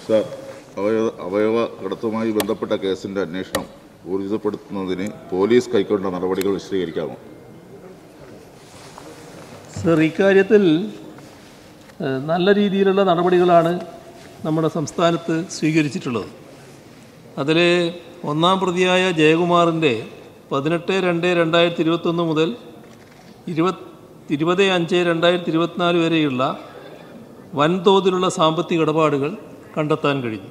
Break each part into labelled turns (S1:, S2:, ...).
S1: Sir, അവയവ കടത്തുമായി ബന്ധപ്പെട്ട കേസിൻ്റെ അന്വേഷണം ഊർജിതപ്പെടുത്തുന്നതിന് പോലീസ് കൈക്കൊണ്ട നടപടികൾ വിശദീകരിക്കാമോ?
S2: സർ, ഇക്കാര്യത്തിൽ നല്ല രീതിയിലുള്ള നടപടികളാണ് നമ്മുടെ സംസ്ഥാനത്ത് സ്വീകരിച്ചിട്ടുള്ളത്. അതിൽ ഒന്നാം പ്രതിയായ ജയകുമാറിൻ്റെ 18/2/2021 മുതൽ 20/5/2024 വരെയുള്ള വൻതോതിലുള്ള സാമ്പത്തിക ഇടപാടുകൾ കണ്ടെത്താൻ കഴിഞ്ഞു.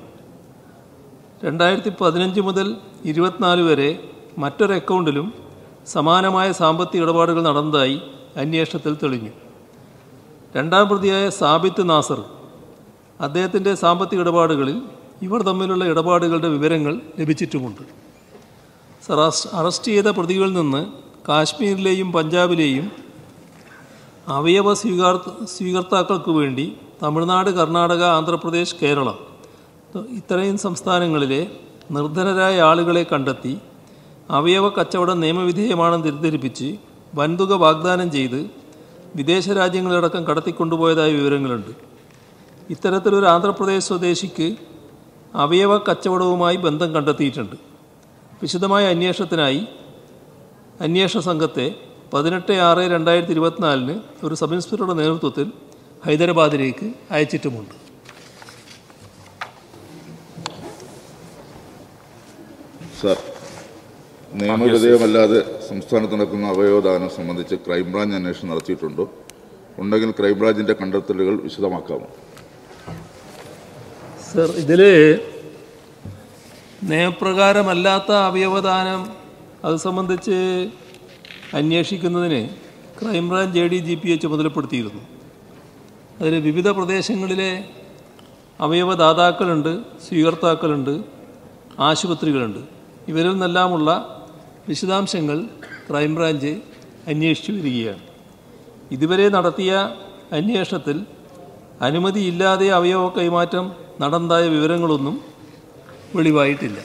S2: 2015 മുതൽ 24 വരെ മറ്റൊരു അക്കൗണ്ടിലും സമാനമായ സാമ്പത്തിക ഇടപാടുകൾ നടന്നതായി അന്വേഷണത്തിൽ തെളിഞ്ഞു. രണ്ടാം പ്രതിയായ സാബിത്ത് നാസർ, അദ്ദേഹത്തിൻ്റെ സാമ്പത്തിക ഇടപാടുകളിൽ ഇവർ തമ്മിലുള്ള ഇടപാടുകളുടെ വിവരങ്ങൾ ലഭിച്ചിട്ടുമുണ്ട്. അറസ്റ്റ് ചെയ്ത പ്രതികളിൽ നിന്ന് കാശ്മീരിലെയും പഞ്ചാബിലെയും അവയവ സ്വീകർത്താക്കൾക്ക് വേണ്ടി തമിഴ്നാട്, കർണാടക, ആന്ധ്രാപ്രദേശ്, കേരളം ഇത്രയും സംസ്ഥാനങ്ങളിലെ നിർധനരായ ആളുകളെ കണ്ടെത്തി അവയവ കച്ചവടം നിയമവിധേയമാണെന്ന് തെറ്റിദ്ധരിപ്പിച്ച് വൻതുക വാഗ്ദാനം ചെയ്ത് വിദേശ രാജ്യങ്ങളിലടക്കം കടത്തിക്കൊണ്ടുപോയതായ വിവരങ്ങളുണ്ട്. ഇത്തരത്തിലൊരു ആന്ധ്രാപ്രദേശ് സ്വദേശിക്ക് അവയവ കച്ചവടവുമായി ബന്ധം കണ്ടെത്തിയിട്ടുണ്ട്. വിശദമായ അന്വേഷണത്തിനായി അന്വേഷണ സംഘത്തെ 18/6/2024 ഒരു സബ് ഇൻസ്പെക്ടറുടെ നേതൃത്വത്തിൽ ഹൈദരാബാദിലേക്ക് അയച്ചിട്ടുമുണ്ട്.
S1: സർ, നിയമവിധേയമല്ലാതെ സംസ്ഥാനത്ത് നടക്കുന്ന അവയവദാനം സംബന്ധിച്ച് ക്രൈംബ്രാഞ്ച് അന്വേഷണം നടത്തിയിട്ടുണ്ടോ? ഉണ്ടെങ്കിൽ ക്രൈംബ്രാഞ്ചിൻ്റെ കണ്ടെത്തലുകൾ വിശദമാക്കാമോ?
S2: സർ, ഇതിൽ നിയമപ്രകാരമല്ലാത്ത അവയവദാനം അത് സംബന്ധിച്ച് അന്വേഷിക്കുന്നതിന് ക്രൈംബ്രാഞ്ച് ADGPയെ ചുമതലപ്പെടുത്തിയിരുന്നു. അതിൽ വിവിധ പ്രദേശങ്ങളിലെ അവയവദാതാക്കളുണ്ട്, സ്വീകർത്താക്കളുണ്ട്, ആശുപത്രികളുണ്ട്. ഇവരിൽ നിന്നെല്ലാമുള്ള വിശദാംശങ്ങൾ ക്രൈംബ്രാഞ്ച് അന്വേഷിച്ചു വരികയാണ്. ഇതുവരെ നടത്തിയ അന്വേഷണത്തിൽ അനുമതിയില്ലാതെ അവയവ കൈമാറ്റം നടന്നതായ വിവരങ്ങളൊന്നും വെളിവായിട്ടില്ല.